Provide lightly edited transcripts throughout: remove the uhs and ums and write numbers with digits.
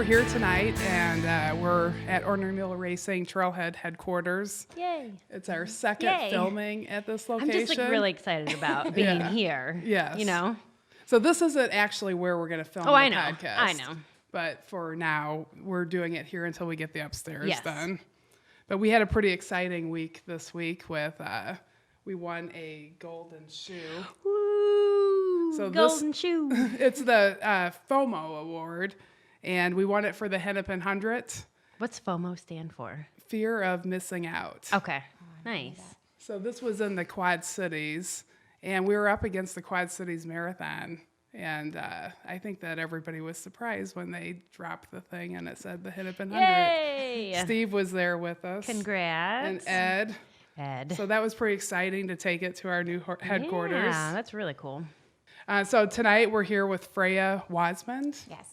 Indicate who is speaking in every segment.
Speaker 1: here tonight, and we're at Ornery Mule Racing Trailhead headquarters.
Speaker 2: Yay.
Speaker 1: It's our second filming at this location.
Speaker 2: I'm just really excited about being here.
Speaker 1: Yes.
Speaker 2: You know?
Speaker 1: So this isn't actually where we're going to film the podcast.
Speaker 2: I know.
Speaker 1: But for now, we're doing it here until we get the upstairs
Speaker 2: Yes.
Speaker 1: done. But we had a pretty exciting week this week with, we won a golden shoe.
Speaker 2: Woo!
Speaker 1: So
Speaker 2: golden shoe.
Speaker 1: It's the FOMO award, and we won it for the Hennepin 100.
Speaker 2: What's FOMO stand for?
Speaker 1: Fear of missing out.
Speaker 2: Okay. Nice.
Speaker 1: So this was in the Quad Cities, and we were up against the Quad Cities Marathon. And I think that everybody was surprised when they dropped the thing and it said the Hennepin 100.
Speaker 2: Yay!
Speaker 1: Steve was there with us.
Speaker 2: Congrats.
Speaker 1: And Ed. So that was pretty exciting to take it to our new headquarters.
Speaker 2: Yeah, that's really cool.
Speaker 1: So tonight we're here with Frayah Wasmund.
Speaker 3: Yes.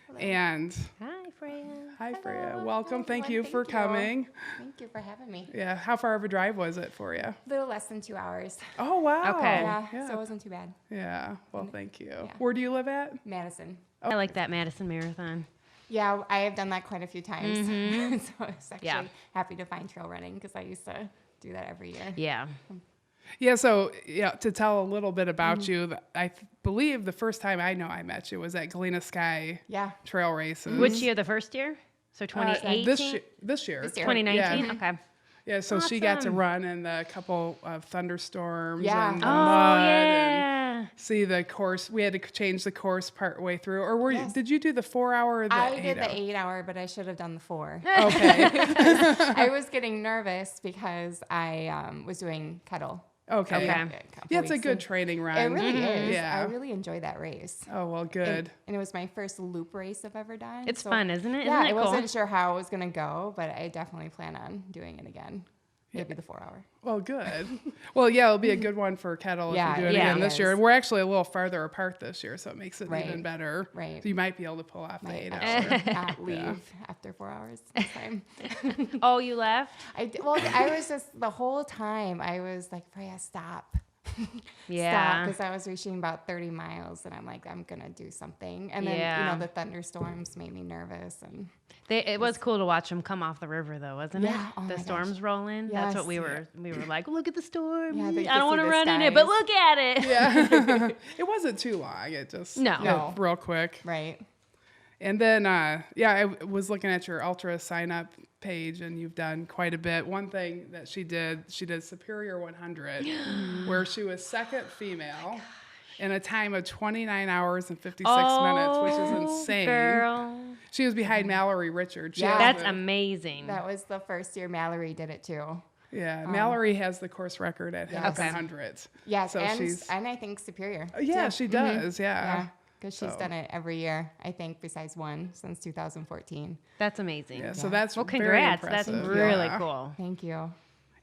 Speaker 3: Hello.
Speaker 1: And
Speaker 2: Hi, Frayah.
Speaker 1: hi, Frayah.
Speaker 3: Hello.
Speaker 1: Welcome.
Speaker 3: Hi,
Speaker 1: Thank
Speaker 3: everyone.
Speaker 1: you
Speaker 3: Thank
Speaker 1: for
Speaker 3: you.
Speaker 1: coming.
Speaker 3: Thank you for having me.
Speaker 1: Yeah. How far of a drive was it for you?
Speaker 3: A little less than 2 hours.
Speaker 1: Oh, wow.
Speaker 2: Okay.
Speaker 3: Yeah, so it wasn't too bad.
Speaker 1: Yeah. Well, thank you.
Speaker 3: Yeah.
Speaker 1: Where do you live at?
Speaker 3: Madison.
Speaker 2: I like that Madison Marathon.
Speaker 3: Yeah, I have done that quite a few times.
Speaker 2: Mm-hmm.
Speaker 3: So I was actually happy to find trail running because I used to do that every year.
Speaker 2: Yeah.
Speaker 1: Yeah, so to tell a little bit about you, I believe the first time I know I met you was at Galena Sky Trail Races.
Speaker 2: Which year? The first year? So 2018?
Speaker 1: This year.
Speaker 3: This year.
Speaker 2: 2019?
Speaker 1: Yeah.
Speaker 2: Okay.
Speaker 1: Yeah, so she got to run in the couple of thunderstorms and the
Speaker 2: Oh,
Speaker 1: mud
Speaker 2: yeah.
Speaker 1: and see the course. We had to change the course part way through. Or did you do the 4 hour or the 8 hour?
Speaker 3: I did the 8 hour, but I should have done the 4.
Speaker 1: Okay.
Speaker 3: I was getting nervous because I was doing kettle.
Speaker 1: Okay. Yeah, it's a good training run.
Speaker 3: It really is.
Speaker 1: Yeah.
Speaker 3: I really enjoyed that race.
Speaker 1: Oh, well, good.
Speaker 3: And it was my first loop race I've ever done.
Speaker 2: It's fun, isn't it?
Speaker 3: Yeah,
Speaker 2: Isn't it
Speaker 3: I
Speaker 2: cool?
Speaker 3: wasn't sure how it was going to go, but I definitely plan on doing it again. Maybe the 4 hour.
Speaker 1: Well, good. Well, yeah, it'll be a good one for Kettle if you do it again this year. And we're actually a little farther apart this year, so it makes it even better.
Speaker 3: Right.
Speaker 1: So you might be able to pull off the 8 hour.
Speaker 3: Not leave after 4 hours this time.
Speaker 2: Oh, you left?
Speaker 3: I was just, the whole time, I was like, Frayah, stop.
Speaker 2: Yeah.
Speaker 3: Because I was reaching about 30 miles, and I'm like, I'm going to do something. And then, the thunderstorms made me nervous. And
Speaker 2: it was cool to watch them come off the river, though, wasn't it?
Speaker 3: Yeah. Oh
Speaker 2: the
Speaker 3: my
Speaker 2: storms
Speaker 3: gosh.
Speaker 2: rolling.
Speaker 3: Yes.
Speaker 2: That's what we were like, look at the storm.
Speaker 3: Yeah,
Speaker 2: I don't want to run in it, but look at it.
Speaker 1: Yeah. It wasn't too long. It just
Speaker 2: No.
Speaker 1: real quick.
Speaker 3: Right.
Speaker 1: And then, I was looking at your Ultra sign-up page, and you've done quite a bit. One thing that she did Superior 100, where she was second female in a time of 29 hours and 56 minutes, which is insane.
Speaker 2: Girl.
Speaker 1: She was behind Mallory Richards.
Speaker 3: Yeah.
Speaker 2: That's amazing.
Speaker 3: That was the first year Mallory did it, too.
Speaker 1: Yeah, Mallory has the course record at Hennepin 100.
Speaker 3: Yes,
Speaker 1: so
Speaker 3: and I think Superior.
Speaker 1: Yeah,
Speaker 3: too.
Speaker 1: she does,
Speaker 3: Yeah, because she's done it every year, I think, besides one since 2014.
Speaker 2: That's amazing.
Speaker 1: Yeah, so that's
Speaker 2: well,
Speaker 1: very
Speaker 2: congrats. That's
Speaker 1: impressive.
Speaker 2: really
Speaker 1: Yeah.
Speaker 2: cool.
Speaker 3: Thank you.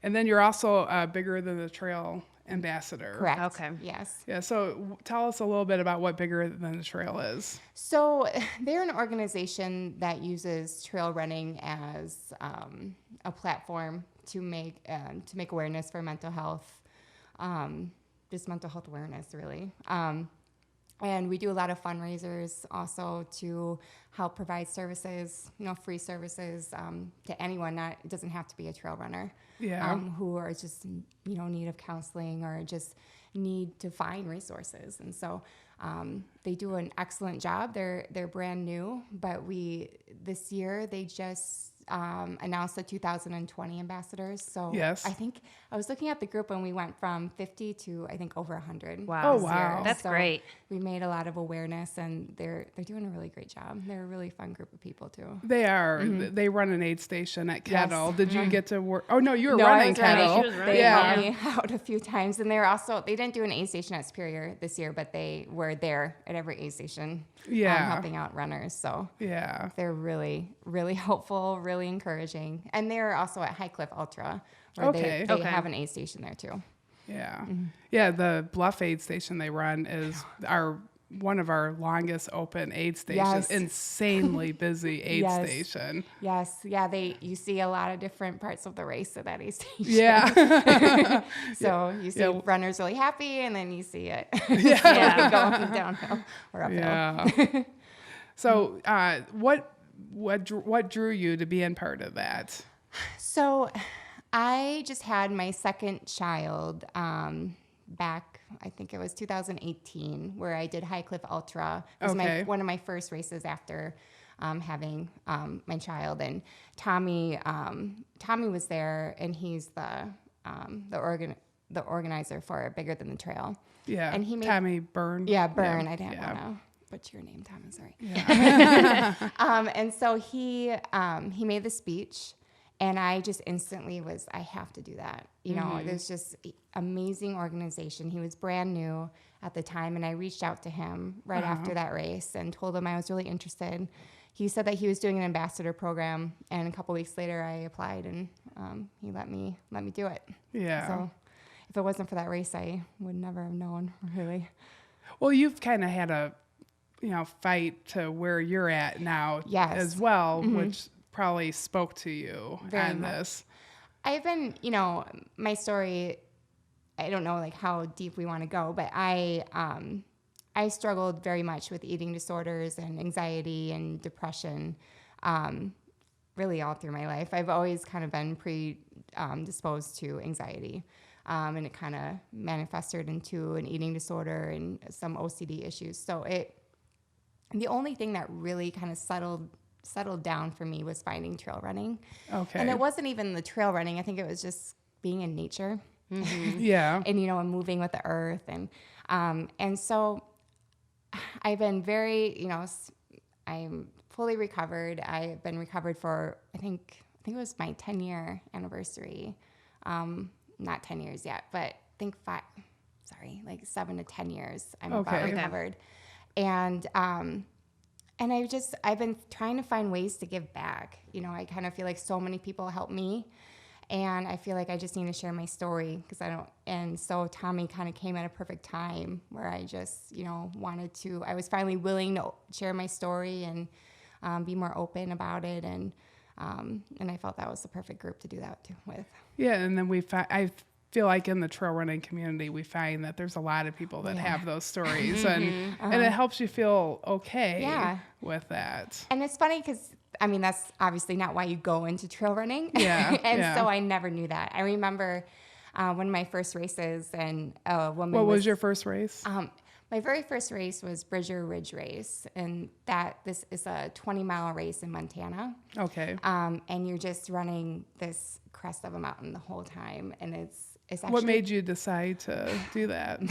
Speaker 1: And then you're also Bigger Than the Trail ambassador.
Speaker 3: Correct.
Speaker 2: Okay.
Speaker 3: Yes.
Speaker 1: Yeah, so tell us a little bit about what Bigger Than the Trail is.
Speaker 3: So they're an organization that uses trail running as a platform to make awareness for mental health, just mental health awareness, really. And we do a lot of fundraisers also to help provide services, free services to anyone. It doesn't have to be a trail runner.
Speaker 1: Yeah.
Speaker 3: Who are just need of counseling or just need to find resources. And so they do an excellent job. They're brand new, but this year they just announced the 2020 ambassadors. So
Speaker 1: yes.
Speaker 3: I think I was looking at the group and we went from 50 to I think over 100.
Speaker 2: Wow.
Speaker 1: Oh, wow.
Speaker 2: That's great.
Speaker 3: We made a lot of awareness, and they're doing a really great job. They're a really fun group of people too.
Speaker 1: They are. Mm-hmm. They run an aid station at Kettle.
Speaker 3: Yes.
Speaker 1: Did you get to work? Oh, no, you were
Speaker 3: No,
Speaker 1: running
Speaker 3: I was
Speaker 1: Kettle.
Speaker 3: running.
Speaker 2: She was running.
Speaker 3: They
Speaker 1: Yeah.
Speaker 3: helped me out a few times, and they didn't do an aid station at Superior this year, but they were there at every aid station, helping out runners. So
Speaker 1: Yeah.
Speaker 3: they're really, really helpful, really encouraging, and they're also at High Cliff Ultra, where they have an aid station there too.
Speaker 1: Yeah.
Speaker 3: Mm-hmm.
Speaker 1: Yeah, the Bluff aid station they run is one of our longest open aid stations.
Speaker 3: Yes.
Speaker 1: Insanely busy aid
Speaker 3: Yes.
Speaker 1: station.
Speaker 3: Yes, yeah, you see a lot of different parts of the race at that aid station.
Speaker 1: Yeah.
Speaker 3: So you see runners really happy, and then you see it
Speaker 2: Yeah.
Speaker 3: going downhill or uphill.
Speaker 1: Yeah. So what what drew you to being part of that?
Speaker 3: So I just had my second child back, I think it was 2018, where I did High Cliff Ultra. It was one of my first races after having my child. And Tommy was there, and he's the organizer for Bigger Than the Trail.
Speaker 1: Yeah,
Speaker 3: and he made
Speaker 1: Tommy Byrne.
Speaker 3: Yeah, Byrne. I didn't want to butcher your name, Tommy. Sorry.
Speaker 1: Yeah.
Speaker 3: And so he made the speech, and I just instantly was, I have to do that. You know, there's just amazing organization. He was brand new at the time, and I reached out to him right after that race and told him I was really interested. He said that he was doing an ambassador program, and a couple weeks later I applied, and he let me do it.
Speaker 1: Yeah.
Speaker 3: So if it wasn't for that race, I would never have known, really.
Speaker 1: Well, you've kind of had a, fight to where you're at now as well, which probably spoke to you
Speaker 3: Very
Speaker 1: on
Speaker 3: much.
Speaker 1: this.
Speaker 3: I've been, my story, I don't know like how deep we want to go, but I struggled very much with eating disorders and anxiety and depression, really all through my life. I've always kind of been predisposed to anxiety, and it kind of manifested into an eating disorder and some OCD issues. So the only thing that really kind of settled down for me was finding trail running.
Speaker 1: Okay.
Speaker 3: And it wasn't even the trail running. I think it was just being in nature.
Speaker 1: Yeah.
Speaker 3: And, and moving with the earth. And so I've been very, I'm fully recovered. I've been recovered for, I think it was my 10-year anniversary. Not 10 years yet, but I think 7 to 10 years I'm about recovered. And I've been trying to find ways to give back. I kind of feel like so many people help me, and I feel like I just need to share my story and so Tommy kind of came at a perfect time where I just, I was finally willing to share my story and be more open about it. And I felt that was the perfect group to do that with.
Speaker 1: Yeah. And then I feel like in the trail running community, we find that there's a lot of people that have those stories, and it helps you feel okay with that.
Speaker 3: And it's funny because, that's obviously not why you go into trail running.
Speaker 1: Yeah.
Speaker 3: And so I never knew that. I remember one of my first races, and a woman
Speaker 1: What was your first race?
Speaker 3: My very first race was Bridger Ridge Race, and this is a 20-mile race in Montana.
Speaker 1: Okay.
Speaker 3: And you're just running this crest of a mountain the whole time, and it's actually,
Speaker 1: what made you decide to do that?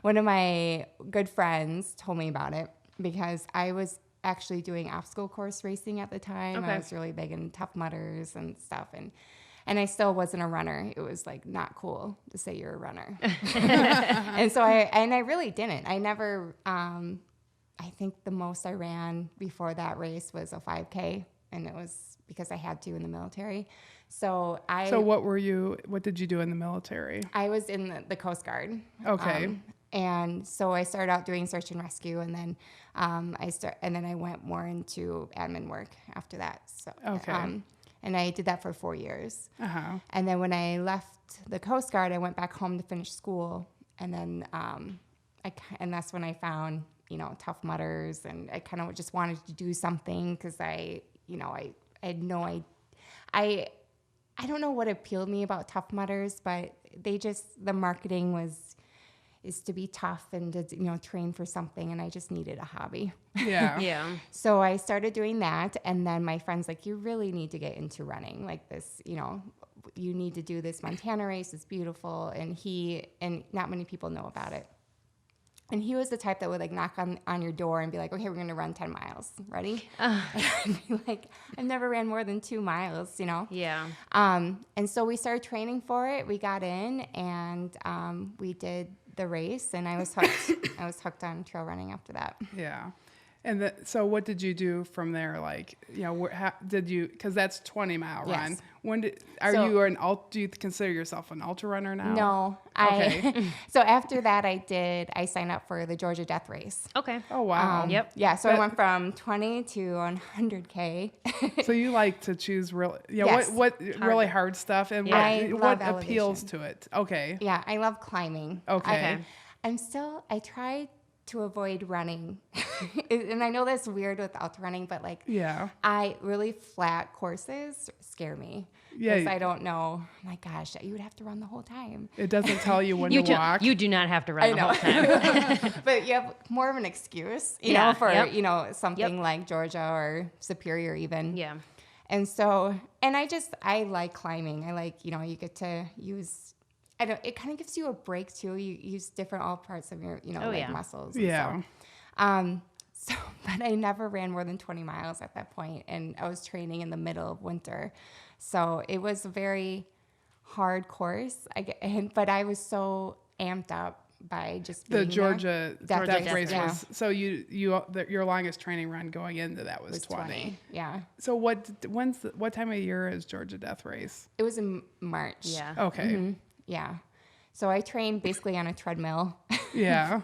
Speaker 3: One of my good friends told me about it because I was actually doing obstacle course racing at the time. I was really big in Tough Mudders and stuff, and I still wasn't a runner. It was like not cool to say you're a runner. And so I really didn't. I never, I think the most I ran before that race was a 5K, and it was because I had to in the military. So what did you do in the military? I was in the Coast Guard.
Speaker 1: Okay.
Speaker 3: And so I started out doing search and rescue, and then I went more into admin work after that. So and I did that for 4 years. And then when I left the Coast Guard, I went back home to finish school, and then and that's when I found Tough Mudders, and I kind of just wanted to do something because I had no idea. I don't know what appealed me about Tough Mudders, but the marketing is to be tough and to train for something, and I just needed a hobby.
Speaker 1: Yeah.
Speaker 2: Yeah.
Speaker 3: So I started doing that, and then my friend's like, you really need to get into running like this, you need to do this Montana race, it's beautiful, and not many people know about it. And he was the type that would like knock on your door and be like, okay, we're going to run 10 miles. Ready? And I'd be like, I've never ran more than 2 miles,
Speaker 2: Yeah.
Speaker 3: And so we started training for it. We got in, and we did the race, and I was hooked. I was hooked on trail running after that.
Speaker 1: Yeah. And so what did you do from there? Like, how did you, because that's 20-mile run.
Speaker 3: Yes.
Speaker 1: Do you consider yourself an ultra runner now?
Speaker 3: No.
Speaker 1: Okay.
Speaker 3: So after that, I signed up for the Georgia Death Race.
Speaker 2: Okay.
Speaker 1: Oh, wow.
Speaker 2: Yep.
Speaker 3: Yeah, so I went from 20 to 100K.
Speaker 1: So you like to choose really,
Speaker 3: Yes.
Speaker 1: what really hard stuff, and
Speaker 3: I
Speaker 1: what
Speaker 3: love
Speaker 1: appeals
Speaker 3: elevation.
Speaker 1: to it? Okay.
Speaker 3: Yeah, I love climbing.
Speaker 1: Okay.
Speaker 3: I tried to avoid running. And I know that's weird with ultra running, but like,
Speaker 1: Yeah.
Speaker 3: I really flat courses scare me.
Speaker 1: Yeah.
Speaker 3: Because I don't know. My gosh, you would have to run the whole time.
Speaker 1: It doesn't tell you when
Speaker 2: You
Speaker 1: to walk.
Speaker 2: you do not have to run
Speaker 3: I
Speaker 2: the
Speaker 3: know.
Speaker 2: whole time.
Speaker 3: But you have more of an excuse, you
Speaker 2: Yeah,
Speaker 3: know, for,
Speaker 2: yep.
Speaker 3: you know, something like Georgia or Superior even.
Speaker 2: Yeah.
Speaker 3: And so, and I like climbing. I like, you know, you get to use, it kind of gives you a break too. You use different all parts of your, you know, like muscles.
Speaker 1: Yeah.
Speaker 3: So, but I never ran more than 20 miles at that point, and I was training in the middle of winter. So it was a very hard course. But I was so amped up by just being
Speaker 1: The Georgia
Speaker 3: there.
Speaker 1: death race
Speaker 3: Yeah.
Speaker 1: was, so your longest training run going into that was 20.
Speaker 3: Yeah.
Speaker 1: So what time of year is Georgia death race?
Speaker 3: It was in March.
Speaker 2: Yeah.
Speaker 1: Okay.
Speaker 3: Mm-hmm. Yeah. So I trained basically on a treadmill.
Speaker 1: Yeah.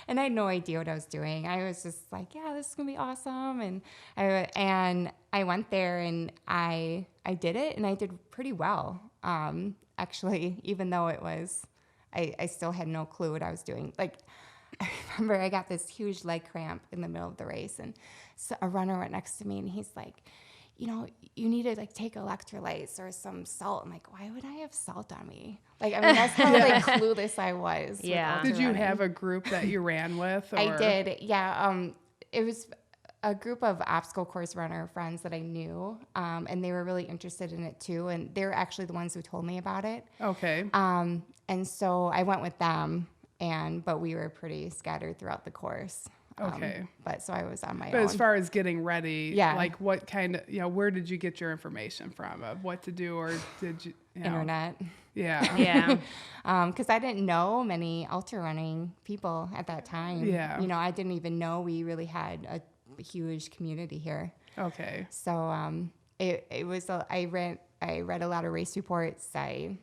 Speaker 3: And I had no idea what I was doing. I was just like, yeah, this is going to be awesome. And I went there and I did it, and I did pretty well. Actually, even though it was, I still had no clue what I was doing. Like, I remember I got this huge leg cramp in the middle of the race, and so a runner went next to me, and he's like, you know, you need to like take electrolytes or some salt. I'm like, why would I have salt on me? Like, I mean, that's how like clueless I was. with
Speaker 2: Yeah.
Speaker 3: ultra
Speaker 1: Did you
Speaker 3: running.
Speaker 1: have a group that you ran with? Or?
Speaker 3: I did, yeah. It was a group of obstacle course runner friends that I knew, and they were really interested in it too. And they were actually the ones who told me about it.
Speaker 1: Okay.
Speaker 3: And so I went with them, but we were pretty scattered throughout the course.
Speaker 1: Okay.
Speaker 3: But so I was on my
Speaker 1: But
Speaker 3: own.
Speaker 1: as far as getting ready,
Speaker 3: Yeah.
Speaker 1: like what kind of, where did you get your information from of what to do, or did you,
Speaker 3: Internet.
Speaker 1: Yeah.
Speaker 2: Yeah.
Speaker 3: Because I didn't know many ultra running people at that time.
Speaker 1: Yeah.
Speaker 3: You know, I didn't even know we really had a huge community here.
Speaker 1: Okay.
Speaker 3: So it was I read a lot of race reports. I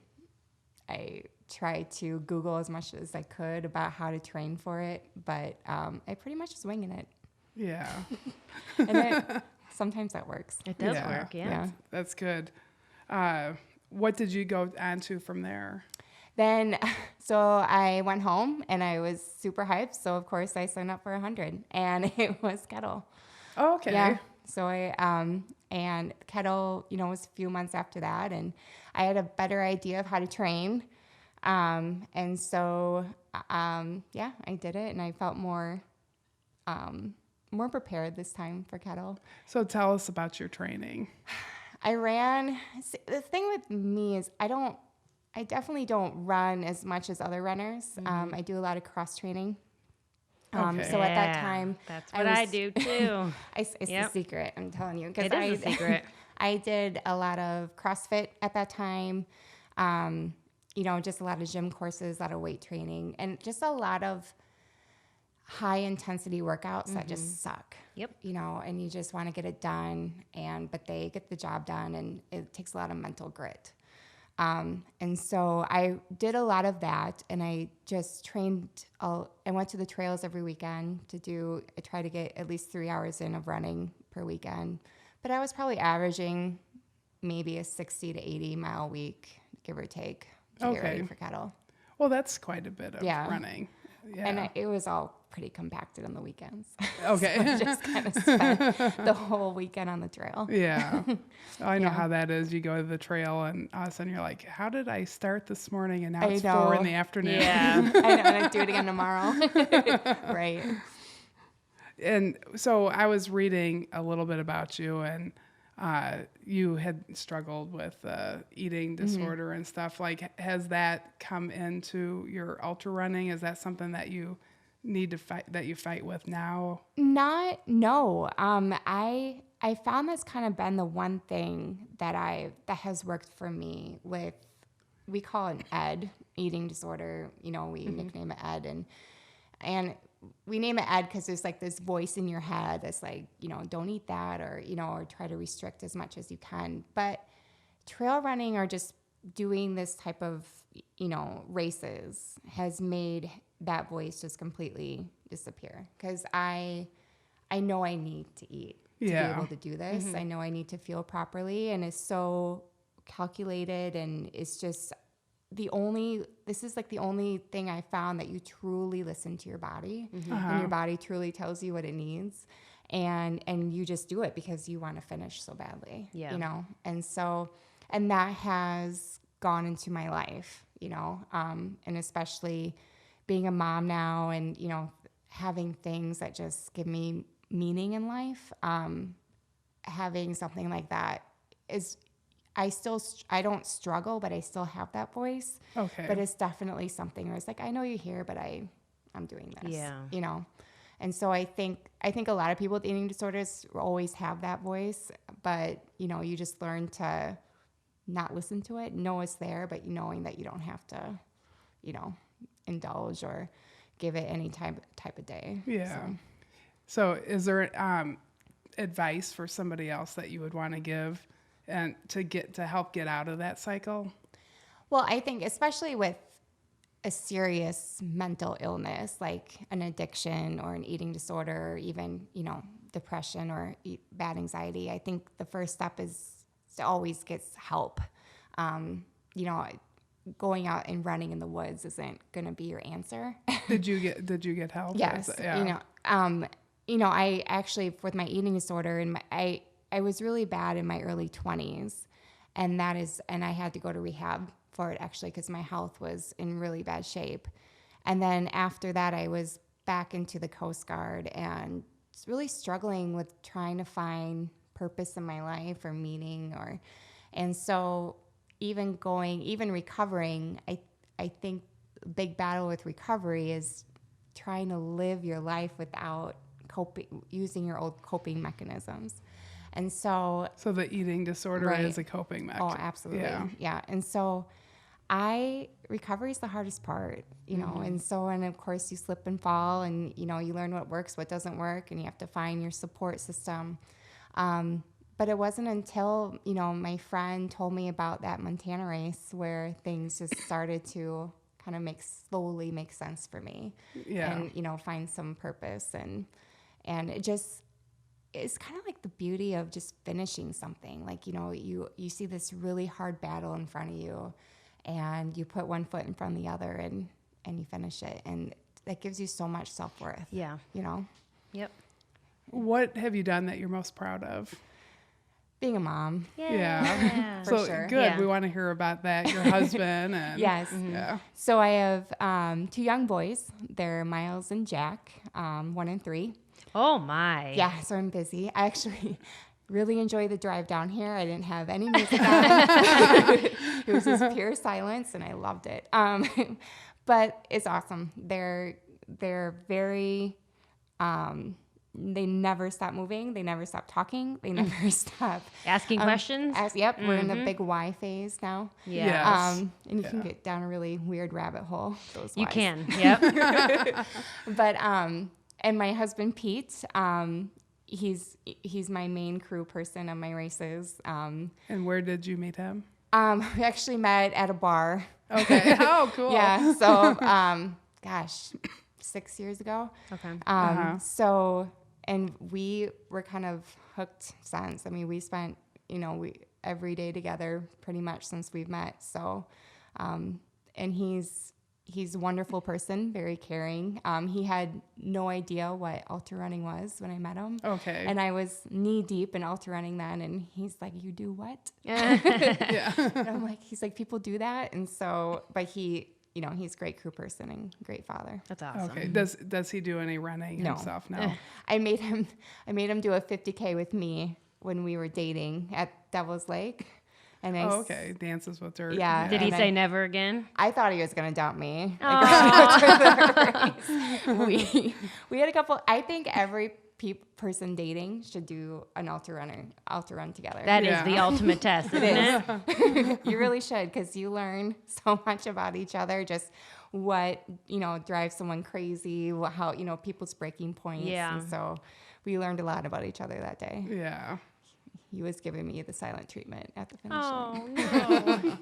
Speaker 3: tried to Google as much as I could about how to train for it, but I pretty much was winging it.
Speaker 1: Yeah.
Speaker 3: And sometimes that works.
Speaker 2: It does
Speaker 1: Yeah.
Speaker 2: work. Yeah.
Speaker 1: That's good. What did you go on to from there?
Speaker 3: Then, so I went home and I was super hyped. So of course I signed up for 100, and it was kettle.
Speaker 1: Oh, okay.
Speaker 3: Yeah. So and kettle, was a few months after that, and I had a better idea of how to train. And so, I did it, and I felt more prepared this time for kettle.
Speaker 1: So tell us about your training.
Speaker 3: The thing with me is I definitely don't run as much as other runners.
Speaker 2: Mm-hmm.
Speaker 3: I do a lot of cross training.
Speaker 1: Okay.
Speaker 3: So at that time,
Speaker 2: that's what I do too.
Speaker 3: It's the secret, I'm telling you.
Speaker 2: It is a secret.
Speaker 3: I did a lot of CrossFit at that time. Just a lot of gym courses, a lot of weight training, and just a lot of high intensity worksothat just suck.
Speaker 2: Yep.
Speaker 3: And you just want to get it done, but they get the job done, and it takes a lot of mental grit. And so I did a lot of that, and I just trained. I went to the trails every weekend I try to get at least 3 hours in of running per weekend, but I was probably averaging maybe a 60 to 80 mile week, give or take, to get ready for kettle.
Speaker 1: Well, that's quite a bit of
Speaker 3: Yeah.
Speaker 1: running. Yeah.
Speaker 3: And it was all pretty compacted on the weekends.
Speaker 1: Okay.
Speaker 3: So I just kind of spent the whole weekend on the trail.
Speaker 1: Yeah. I know how that is. You go to the trail, and all of a sudden you're like, how did I start this morning? And now it's 4 in the afternoon.
Speaker 2: Yeah.
Speaker 3: I know, and I do it again tomorrow. Right.
Speaker 1: And so I was reading a little bit about you, and you had struggled with eating disorder and stuff. Like, has that come into your ultra running? Is that something that you need to fight, that you fight with now?
Speaker 3: No. I found that's kind of been the one thing that has worked for me with, we call it an ED, eating disorder. We nickname it ED, and we name it ED because there's like this voice in your head that's like, don't eat that, or try to restrict as much as you can. But trail running, or just doing this type of, races, has made that voice just completely disappear. Because I know I need to eat to be able to do this. I know I need to feel properly, and it's so calculated, and it's just, this is like the only thing I found that you truly listen to your body,
Speaker 2: Mm-hmm.
Speaker 3: and your body truly tells you what it needs, and you just do it because you want to finish so badly,
Speaker 2: Yeah.
Speaker 3: you know? And so, and that has gone into my life, you know, and especially being a mom now and, you know, having things that just give me meaning in life, having something like that is, I don't struggle, but I still have that voice.
Speaker 1: Okay.
Speaker 3: But it's definitely something where it's like, I know you're here, but I'm doing this.
Speaker 2: Yeah.
Speaker 3: You know? And so I think a lot of people with eating disorders always have that voice, but you know, you just learn to not listen to it, know it's there, but knowing that you don't have to, you know, indulge or give it any type of day.
Speaker 1: Yeah. So is there advice for somebody else that you would want to give and to help get out of that cycle?
Speaker 3: Well, I think especially with a serious mental illness like an addiction or an eating disorder, or even, you know, depression or bad anxiety, I think the first step is to always get help. You know, going out and running in the woods isn't going to be your answer.
Speaker 1: Did you get help?
Speaker 3: Yes.
Speaker 1: Yeah.
Speaker 3: You know, I actually, with my eating disorder, and I was really bad in my early 20s, and I had to go to rehab for it actually because my health was in really bad shape. And then after that, I was back into the Coast Guard and really struggling with trying to find purpose in my life or meaning, and so even recovering, I think the big battle with recovery is trying to live your life without using your old coping mechanisms. And so
Speaker 1: the eating disorder
Speaker 3: Right.
Speaker 1: is a coping mechanism.
Speaker 3: Oh, absolutely.
Speaker 1: Yeah.
Speaker 3: And so recovery is the hardest part, you know, and of course you slip and fall and, you know, you learn what works, what doesn't work, and you have to find your support system. But it wasn't until, you know, my friend told me about that Montana race where things just started to kind of slowly make sense for me.
Speaker 1: Yeah.
Speaker 3: And, you know, find some purpose and it's kind of like the beauty of just finishing something. Like, you know, you see this really hard battle in front of you and you put one foot in front of the other and you finish it. And that gives you so much self-worth.
Speaker 2: Yeah.
Speaker 3: You know?
Speaker 2: Yep.
Speaker 1: What have you done that you're most proud of?
Speaker 3: Being a mom.
Speaker 1: Yeah.
Speaker 3: For
Speaker 1: So
Speaker 3: sure.
Speaker 1: good.
Speaker 2: Yeah.
Speaker 1: We want to hear about that. Your husband and
Speaker 3: Yes.
Speaker 1: Yeah.
Speaker 3: So I have 2 young boys. They're Miles and Jack, 1 and 3.
Speaker 2: Oh my.
Speaker 3: Yeah, so I'm busy. I actually really enjoyed the drive down here. I didn't have any music on. It was just pure silence, and I loved it. But it's awesome. They're very. They never stop moving. They never stop talking. They never stop
Speaker 2: Asking questions.
Speaker 3: Yep, we're in the big why phase now.
Speaker 2: Yeah.
Speaker 1: Yes.
Speaker 3: And you can get down a really weird rabbit hole. Those
Speaker 2: You
Speaker 3: whys.
Speaker 2: can. Yep.
Speaker 3: But and my husband Pete, he's my main crew person on my races.
Speaker 1: And where did you meet him?
Speaker 3: We actually met at a bar.
Speaker 1: Okay. Oh, cool.
Speaker 3: Yeah. So gosh, 6 years ago.
Speaker 2: Okay.
Speaker 3: So and we were kind of hooked since. I mean, we spent every day together pretty much since we've met. So, and he's a wonderful person, very caring. He had no idea what ultra running was when I met him.
Speaker 1: Okay.
Speaker 3: And I was knee deep in ultra running then, and he's like, "You do what?"
Speaker 1: Yeah.
Speaker 3: And I'm like, he's like, "People do that." And so, but he's a great crew person and great father.
Speaker 2: That's awesome.
Speaker 1: Okay. Does he do any running
Speaker 3: No.
Speaker 1: himself? No.
Speaker 3: I made him do a 50K with me when we were dating at Devil's Lake. And
Speaker 1: Okay. Dances with dirt.
Speaker 3: Yeah.
Speaker 2: Did he
Speaker 3: And
Speaker 2: say never again?
Speaker 3: I thought he was going to dump me. We had a couple. I think every person dating should do an ultra run together.
Speaker 2: That is
Speaker 1: Yeah.
Speaker 2: the ultimate test, isn't it?
Speaker 3: You really should, because you learn so much about each other. Just what drives someone crazy, how people's breaking points.
Speaker 2: Yeah.
Speaker 3: And so we learned a lot about each other that day.
Speaker 1: Yeah.
Speaker 3: He was giving me the silent treatment at the finish line.
Speaker 2: Oh no.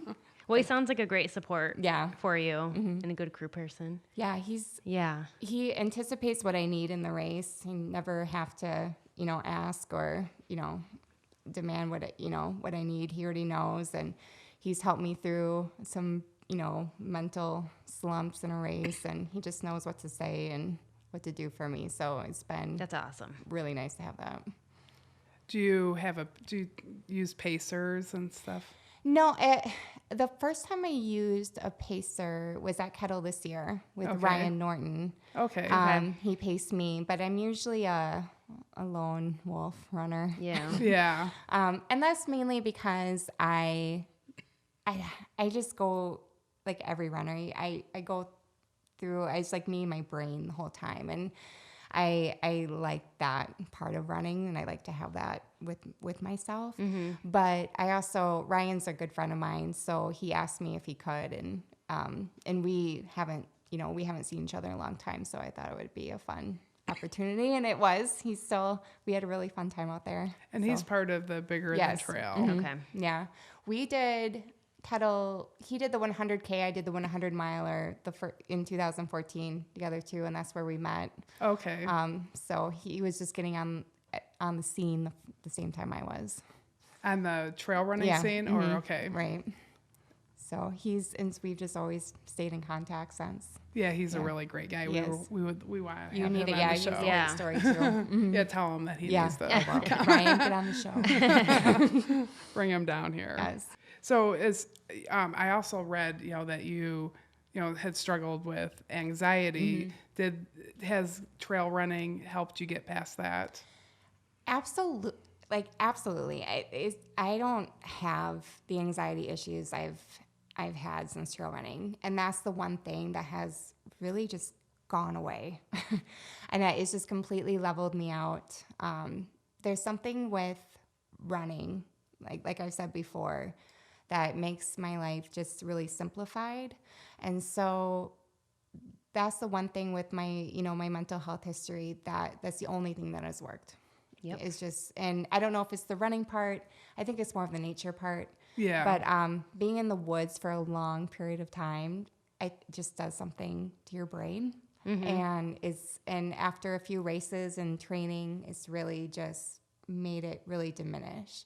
Speaker 2: Well, he sounds like a great support.
Speaker 3: Yeah.
Speaker 2: For you and a good crew person.
Speaker 3: Yeah,
Speaker 2: Yeah.
Speaker 3: he anticipates what I need in the race. He never have to, ask or, demand what I need. He already knows, and he's helped me through some mental slumps in a race, and he just knows what to say and what to do for me. So it's been
Speaker 2: That's awesome.
Speaker 3: really nice to have that.
Speaker 1: Do you use pacers and stuff?
Speaker 3: No, the first time I used a pacer was at Kettle this year with Ryan Norton.
Speaker 1: Okay.
Speaker 3: He paced me, but I'm usually a lone wolf runner.
Speaker 2: Yeah.
Speaker 1: Yeah.
Speaker 3: And that's mainly because I just go like every runner. I go through, it's like me and my brain the whole time. And I like that part of running, and I like to have that with myself. But I also, Ryan's a good friend of mine, so he asked me if he could, and we haven't seen each other in a long time, so I thought it would be a fun opportunity, and it was. We had a really fun time out there.
Speaker 1: And he's part of the Bigger
Speaker 3: Yes.
Speaker 1: Than Trail.
Speaker 2: Okay.
Speaker 3: Yeah, we did Kettle. He did the 100K. I did the 100 miler in 2014 together too, and that's where we met.
Speaker 1: Okay.
Speaker 3: So he was just getting on the scene the same time I was.
Speaker 1: On the trail running scene, or okay.
Speaker 3: Right. So and we've just always stayed in contact since.
Speaker 1: Yeah, he's a really great guy.
Speaker 3: He is.
Speaker 1: We want to
Speaker 3: You
Speaker 1: have
Speaker 3: need
Speaker 1: him
Speaker 3: it,
Speaker 1: on the
Speaker 3: he's
Speaker 1: show.
Speaker 3: a
Speaker 2: Yeah.
Speaker 3: great story too.
Speaker 1: Yeah, tell him that he
Speaker 3: Yeah.
Speaker 1: needs to
Speaker 3: Ryan, get on the show.
Speaker 1: bring him down here.
Speaker 3: Yes.
Speaker 1: So I also read, that you had struggled with anxiety. Has trail running helped you get past that?
Speaker 3: Absolutely. Absolutely. I don't have the anxiety issues I've had since trail running. And that's the one thing that has really just gone away. And that it's just completely leveled me out. There's something with running, like I've said before, that makes my life just really simplified. And so that's the one thing with my, my mental health history, that's the only thing that has worked.
Speaker 2: Yep.
Speaker 3: It's just, and I don't know if it's the running part. I think it's more of the nature part.
Speaker 1: Yeah.
Speaker 3: But being in the woods for a long period of time, it just does something to your brain. And after a few races and training, it's really just made it really diminish.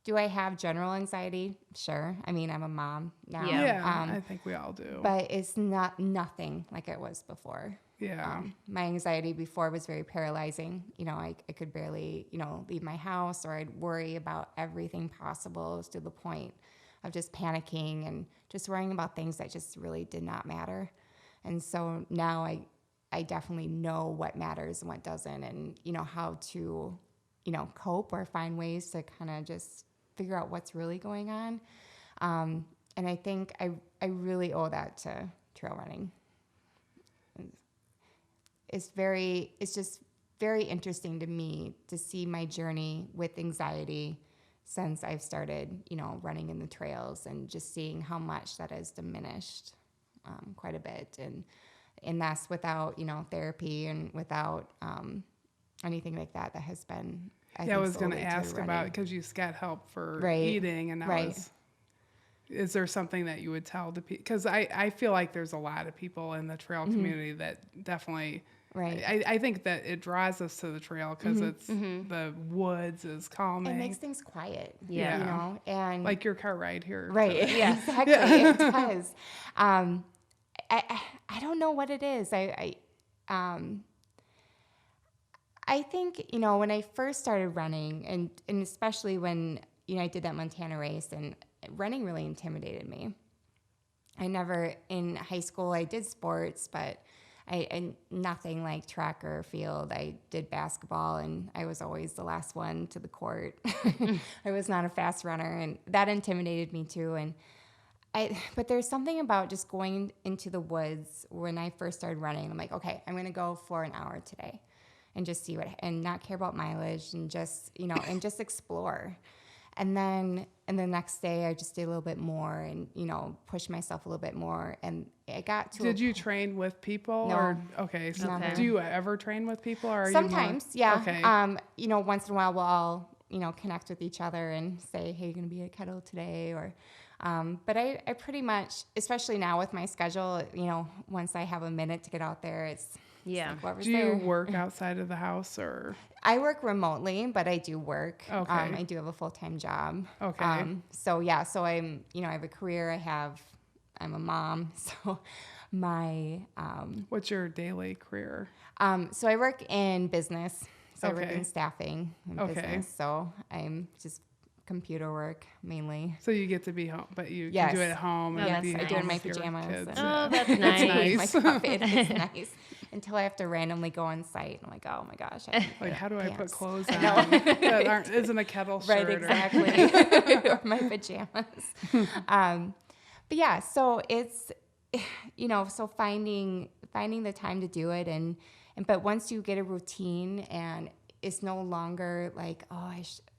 Speaker 3: Do I have general anxiety? Sure. I mean, I'm a mom now.
Speaker 1: Yeah, I think we all do.
Speaker 3: But it's nothing like it was before.
Speaker 1: Yeah.
Speaker 3: My anxiety before was very paralyzing. I could barely, leave my house, or I'd worry about everything possible to the point of just panicking and just worrying about things that just really did not matter. And so now I definitely know what matters and what doesn't, and, how to, cope or find ways to kind of just figure out what's really going on. And I think I really owe that to trail running. It's just very interesting to me to see my journey with anxiety since I've started, running in the trails, and just seeing how much that has diminished quite a bit. And that's without, therapy and without anything like that has been,
Speaker 1: I was going to ask about, because you got help for eating, and is there something that you would tell to people? Because I feel like there's a lot of people in the trail community that definitely, I think that it draws us to the trail because it's the woods is calming.
Speaker 3: It makes things quiet,
Speaker 1: Yeah.
Speaker 3: and
Speaker 1: like your car ride here.
Speaker 3: Right.
Speaker 1: today.
Speaker 3: Yeah, exactly. It does. I don't know what it is. I think, when I first started running, and especially when, I did that Montana race, and running really intimidated me. In high school, I did sports, but I nothing like track or field. I did basketball, and I was always the last one to the court. I was not a fast runner, and that intimidated me too. But there's something about just going into the woods when I first started running. I'm like, okay, I'm going to go for an hour today and just see and not care about mileage, and just, and just explore. And then the next day I just did a little bit more, and, push myself a little bit more. And it got to
Speaker 1: Did you train with people?
Speaker 3: No.
Speaker 1: Or, okay. So
Speaker 3: Never.
Speaker 1: do you ever train with people? Or are
Speaker 3: Sometimes,
Speaker 1: you more,
Speaker 3: yeah.
Speaker 1: Okay.
Speaker 3: Once in a while we'll all, connect with each other and say, hey, you're going to be at Kettle today, or but I pretty much, especially now with my schedule, once I have a minute to get out there, it's like whoever's
Speaker 1: Do you
Speaker 3: there.
Speaker 1: work outside of the house, or?
Speaker 3: I work remotely, but I do work.
Speaker 1: Okay.
Speaker 3: I do have a full-time job.
Speaker 1: Okay.
Speaker 3: So I'm, I have a career. I have I'm a mom. So my
Speaker 1: What's your daily career?
Speaker 3: so I work in business. So I work
Speaker 1: Okay.
Speaker 3: in staffing in
Speaker 1: Okay.
Speaker 3: business. So I'm just computer work mainly.
Speaker 1: So you get to be home, but you
Speaker 3: Yes.
Speaker 1: can do it at home.
Speaker 2: Oh,
Speaker 1: and
Speaker 2: that's
Speaker 1: be at
Speaker 2: nice.
Speaker 3: I do it in
Speaker 1: home
Speaker 3: my
Speaker 1: with your
Speaker 3: pajamas
Speaker 1: kids.
Speaker 3: and-
Speaker 2: Oh, that's
Speaker 3: Doing
Speaker 2: nice.
Speaker 3: myself. It is nice until I have to randomly go on site. I'm like, oh my gosh. I need
Speaker 1: Like, how do I put
Speaker 3: pants.
Speaker 1: clothes on that isn't a kettle shirt?
Speaker 3: Right, exactly. Or my pajamas. But yeah, so it's, so finding the time to do it, and but once you get a routine and it's no longer like, oh,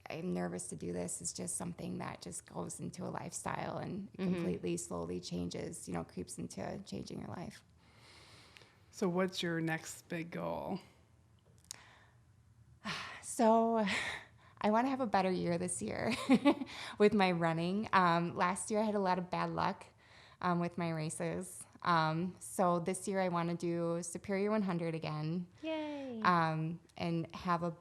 Speaker 3: I'm nervous to do this. It's just something that just goes into a lifestyle and completely slowly changes, creeps into changing your life.
Speaker 1: So what's your next big goal?
Speaker 3: So I want to have a better year this year with my running. Last year I had a lot of bad luck with my races. So this year I want to do Superior 100 again.
Speaker 2: Yay.
Speaker 3: And have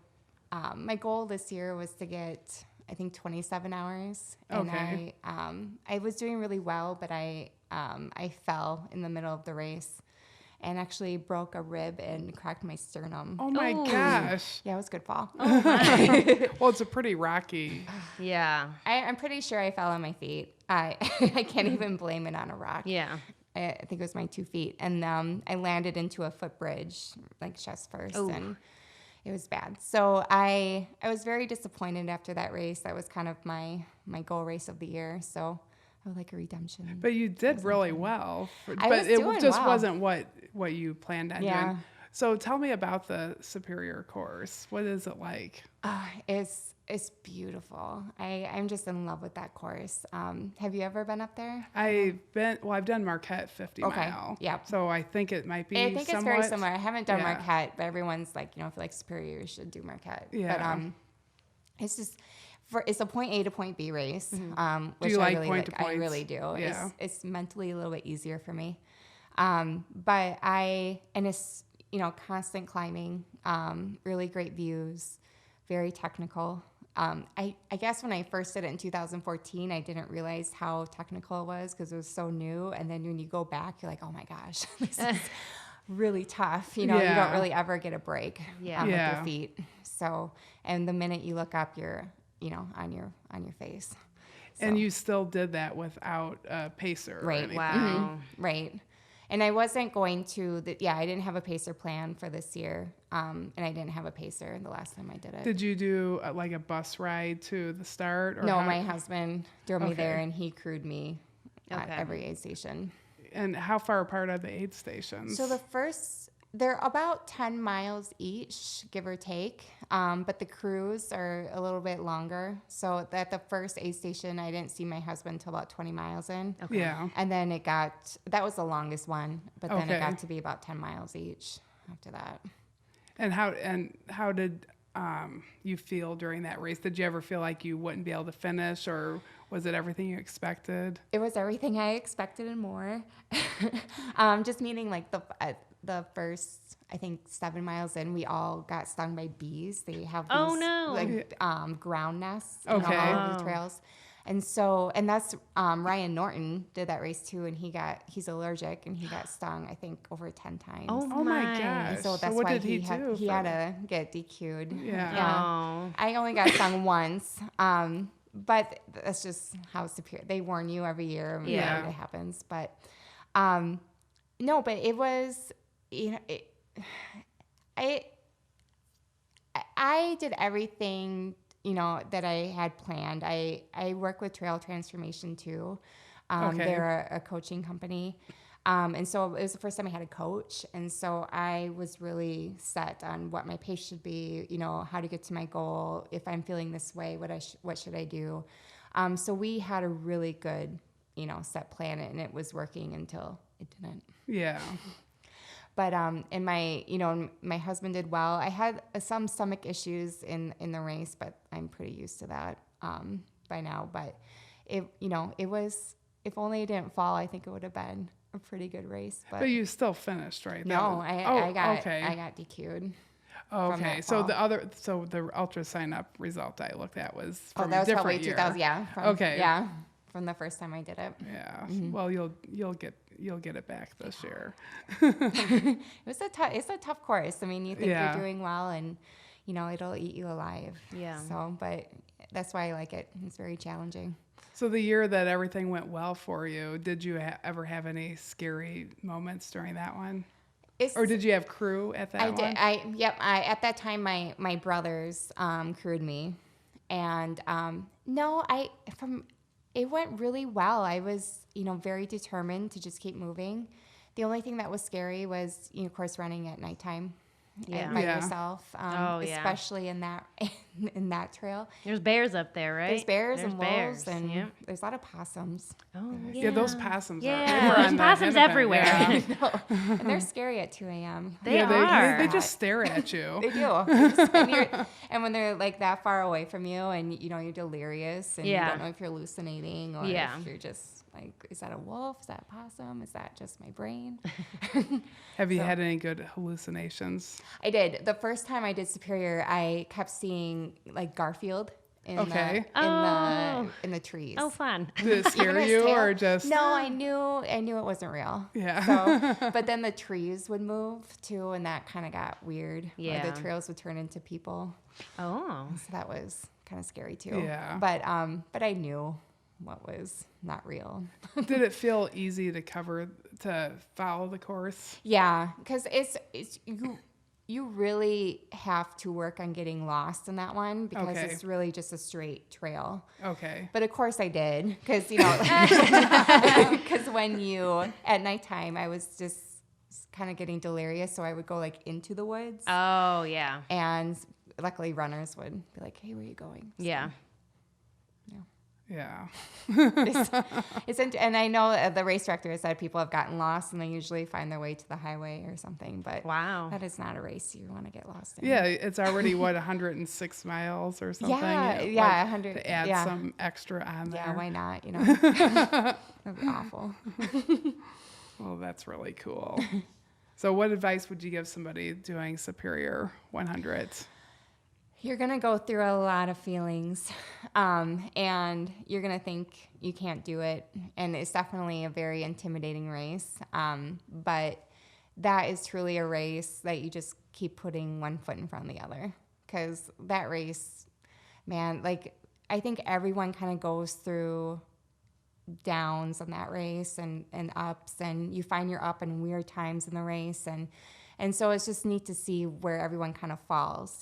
Speaker 3: my goal this year was to get, I think, 27 hours. And
Speaker 1: Okay.
Speaker 3: I was doing really well, but I fell in the middle of the race and actually broke a rib and cracked my sternum.
Speaker 1: Oh my
Speaker 2: Ooh.
Speaker 1: gosh.
Speaker 3: Yeah, it was a good fall.
Speaker 1: Well, it's a pretty rocky.
Speaker 2: Yeah.
Speaker 3: I'm pretty sure I fell on my feet. I can't even blame it on a rock.
Speaker 2: Yeah.
Speaker 3: I think it was my 2 feet. And I landed into a footbridge, like chest first.
Speaker 2: Ooh.
Speaker 3: And it was bad. So I was very disappointed after that race. That was kind of my goal race of the year. So I would like a redemption.
Speaker 1: But you did really well.
Speaker 3: I
Speaker 1: But
Speaker 3: was
Speaker 1: it
Speaker 3: doing
Speaker 1: just
Speaker 3: well.
Speaker 1: wasn't what you planned on
Speaker 3: Yeah.
Speaker 1: doing. So tell me about the Superior course. What is it like?
Speaker 3: It's beautiful. I'm just in love with that course. Have you ever been up there?
Speaker 1: I've done Marquette 50
Speaker 3: Okay,
Speaker 1: mile.
Speaker 3: yep.
Speaker 1: So I think it might be
Speaker 3: I think it's very
Speaker 1: somewhat-
Speaker 3: similar. I haven't done
Speaker 1: Yeah.
Speaker 3: Marquette, but everyone's like, if you like Superior, you should do Marquette.
Speaker 1: Yeah.
Speaker 3: But it's just it's a point A to point B race, which
Speaker 1: you
Speaker 3: I
Speaker 1: like
Speaker 3: really
Speaker 1: point to
Speaker 3: I
Speaker 1: points?
Speaker 3: really do.
Speaker 1: Yeah.
Speaker 3: It's mentally a little bit easier for me. But it's constant climbing, really great views, very technical. I guess when I first did it in 2014, I didn't realize how technical it was because it was so new. And then when you go back, you're like, oh my gosh, this is really tough. You
Speaker 1: Yeah.
Speaker 3: don't really ever get a break
Speaker 2: Yeah.
Speaker 3: with
Speaker 1: Yeah.
Speaker 3: your feet. So, and the minute you look up, you're, on your face.
Speaker 1: And
Speaker 3: So-
Speaker 1: you still did that without a pacer or
Speaker 3: Right.
Speaker 1: anything.
Speaker 2: Wow.
Speaker 3: Right. And I wasn't going to, I didn't have a pacer plan for this year. And I didn't have a pacer the last time I did it.
Speaker 1: Did you do like a bus ride to the start? Or
Speaker 3: No,
Speaker 1: how-
Speaker 3: my husband drove me
Speaker 1: Okay.
Speaker 3: there and he crewed me at
Speaker 2: Okay.
Speaker 3: every aid station.
Speaker 1: And how far apart are the aid stations?
Speaker 3: So they're about 10 miles each, give or take. But the crews are a little bit longer. So at the first aid station, I didn't see my husband until about 20 miles in.
Speaker 2: Okay.
Speaker 1: Yeah.
Speaker 3: And then that was the longest one, but then it
Speaker 1: Okay.
Speaker 3: got to be about 10 miles each after that.
Speaker 1: And how did you feel during that race? Did you ever feel like you wouldn't be able to finish, or was it everything you expected?
Speaker 3: It was everything I expected and more. Just meaning like the first, I think 7 miles in, we all got stung by bees. They have these
Speaker 2: Oh, no.
Speaker 3: like ground nests
Speaker 1: Okay.
Speaker 3: all over
Speaker 2: Oh.
Speaker 3: the trails. And so, and that's Ryan Norton did that race too, and he's allergic, and he got stung, I think, over 10 times.
Speaker 2: Oh,
Speaker 1: Oh my
Speaker 2: my.
Speaker 1: gosh.
Speaker 3: And so that's
Speaker 1: what
Speaker 3: why
Speaker 1: did he
Speaker 3: had
Speaker 1: do?
Speaker 3: he had to get DQ'd.
Speaker 1: Yeah.
Speaker 2: Oh.
Speaker 3: I only got stung once, but that's just how Superior. They warn you every year.
Speaker 2: Yeah.
Speaker 3: When it happens, but no, but it was, I did everything that I had planned. I work with Trail Transformation too.
Speaker 1: Okay.
Speaker 3: They're a coaching company. And so it was the first time I had a coach. And so I was really set on what my pace should be, how to get to my goal. If I'm feeling this way, what should I do? So we had a really good, set plan, and it was working until it didn't.
Speaker 1: Yeah.
Speaker 3: But and my husband did well. I had some stomach issues in the race, but I'm pretty used to that by now. But it was, if only I didn't fall, I think it would have been a pretty good race. But
Speaker 1: But you still finished, right?
Speaker 3: no, I got
Speaker 1: okay.
Speaker 3: I got DQ'd.
Speaker 1: Oh,
Speaker 3: from
Speaker 1: okay.
Speaker 3: that
Speaker 1: So
Speaker 3: fall.
Speaker 1: the ultra sign up result I looked at was
Speaker 3: Oh,
Speaker 1: from
Speaker 3: that
Speaker 1: a
Speaker 3: was probably
Speaker 1: different year.
Speaker 3: 2000. Yeah.
Speaker 1: Okay.
Speaker 3: Yeah. from the first time I did it.
Speaker 1: Yeah. Well, you'll get it back this year.
Speaker 3: It's a tough course. I mean, you think
Speaker 1: Yeah.
Speaker 3: you're doing well, and it'll eat you alive.
Speaker 2: Yeah.
Speaker 3: So, but that's why I like it. It's very challenging.
Speaker 1: So the year that everything went well for you, did you ever have any scary moments during that one? Or did you have crew at that one?
Speaker 3: At that time, my brothers crewed me, and it went really well. I was very determined to just keep moving. The only thing that was scary was of course running at nighttime.
Speaker 2: Yeah.
Speaker 3: By
Speaker 1: Yeah.
Speaker 3: yourself, especially in that trail.
Speaker 2: There's bears up there, right?
Speaker 3: There's bears and wolves,
Speaker 2: bears.
Speaker 3: and
Speaker 2: Yep.
Speaker 3: there's a lot of possums.
Speaker 2: Oh,
Speaker 1: Yeah, those possums
Speaker 2: Yeah,
Speaker 1: are. They were
Speaker 2: there's
Speaker 1: on the
Speaker 2: possums
Speaker 1: Hennepin,
Speaker 2: everywhere.
Speaker 1: Yeah.
Speaker 3: And they're scary at 2 a.m.
Speaker 2: They
Speaker 1: Yeah,
Speaker 2: are.
Speaker 1: They just stare at you.
Speaker 3: They do. And when they're like that far away from you, and you're delirious, and you
Speaker 2: Yeah.
Speaker 3: don't know if you're hallucinating or
Speaker 2: Yeah.
Speaker 3: if you're just like, is that a wolf? Is that a possum? Is that just my brain?
Speaker 1: Have you had any good hallucinations?
Speaker 3: I did. The first time I did Superior, I kept seeing like Garfield in
Speaker 1: Okay.
Speaker 3: the trees.
Speaker 2: Oh, fun.
Speaker 1: Did it scare
Speaker 3: Even his
Speaker 1: you
Speaker 3: tail.
Speaker 1: or just?
Speaker 3: No, I knew it wasn't real.
Speaker 1: Yeah.
Speaker 3: So, but then the trees would move too, and that kind of got weird. Or
Speaker 2: Yeah.
Speaker 3: the trails would turn into people.
Speaker 2: Oh.
Speaker 3: So that was kind of scary too.
Speaker 1: Yeah.
Speaker 3: But I knew what was not real.
Speaker 1: Did it feel easy to follow the course?
Speaker 3: Yeah, because it's you really have to work on getting lost in that one because
Speaker 1: Okay.
Speaker 3: it's really just a straight trail.
Speaker 1: Okay.
Speaker 3: But of course I did because when at nighttime I was just kind of getting delirious, so I would go like into the woods,
Speaker 2: Oh, yeah.
Speaker 3: and luckily runners would be like, "Hey, where are you going?" So,
Speaker 2: Yeah.
Speaker 1: Yeah.
Speaker 3: and I know the race director said people have gotten lost and they usually find their way to the highway or something, but
Speaker 2: Wow.
Speaker 3: that is not a race you want to get lost in.
Speaker 1: Yeah, it's already 106 miles or something.
Speaker 3: Yeah,
Speaker 1: Like,
Speaker 3: 100.
Speaker 1: to add
Speaker 3: yeah.
Speaker 1: some extra on there.
Speaker 3: Yeah, why not? That'd be awful.
Speaker 1: Well, that's really cool. So, what advice would you give somebody doing Superior 100?
Speaker 3: You're going to go through a lot of feelings, and you're going to think you can't do it. And it's definitely a very intimidating race. But that is truly a race that you just keep putting one foot in front of the other. Because that race, man, like, I think everyone kind of goes through downs on that race and ups, and you find your up in weird times in the race. And so it's just neat to see where everyone kind of falls,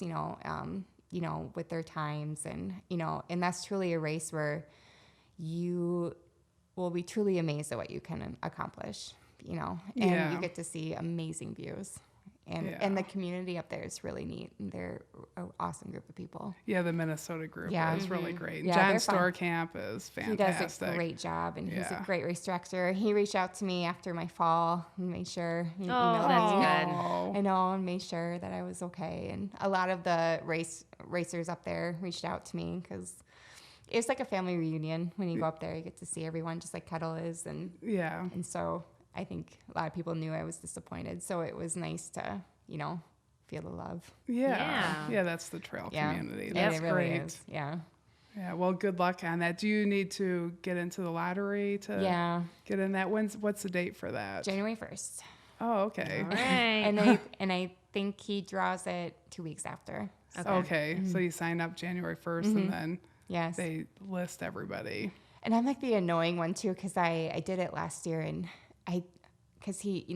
Speaker 3: with their times. And that's truly a race where you will be truly amazed at what you can accomplish, and
Speaker 1: Yeah.
Speaker 3: you get to see amazing views.
Speaker 1: Yeah.
Speaker 3: And the community up there is really neat. And they're an awesome group of people.
Speaker 1: Yeah, the Minnesota group
Speaker 3: Yeah.
Speaker 1: is really great.
Speaker 3: Yeah,
Speaker 1: John
Speaker 3: they're fun.
Speaker 1: Storkamp is
Speaker 3: He
Speaker 1: fantastic.
Speaker 3: does a great job, and he's
Speaker 1: Yeah.
Speaker 3: a great race director. He reached out to me after my fall and made sure he
Speaker 2: Oh,
Speaker 3: emailed
Speaker 2: that's
Speaker 3: me.
Speaker 2: good.
Speaker 1: Oh.
Speaker 3: I know, and made sure that I was okay. And a lot of the racers up there reached out to me because it's like a family reunion. When you go up there, you get to see everyone just like Kettle is. And
Speaker 1: Yeah.
Speaker 3: so I think a lot of people knew I was disappointed. So it was nice to, feel the love.
Speaker 1: Yeah.
Speaker 2: Yeah.
Speaker 1: That's the trail
Speaker 3: Yeah.
Speaker 1: community.
Speaker 3: Yeah,
Speaker 1: That's
Speaker 3: it really
Speaker 1: great.
Speaker 3: is. Yeah.
Speaker 1: Yeah. Well, good luck on that. Do you need to get into the lottery to
Speaker 3: Yeah.
Speaker 1: get in that? What's the date for that?
Speaker 3: January 1st.
Speaker 1: Oh, okay.
Speaker 2: All right.
Speaker 3: And I think he draws it 2 weeks after. So,
Speaker 1: Okay. So you sign up January 1st and then
Speaker 3: yes.
Speaker 1: they list everybody.
Speaker 3: And I'm like the annoying one too, because I did it last year, and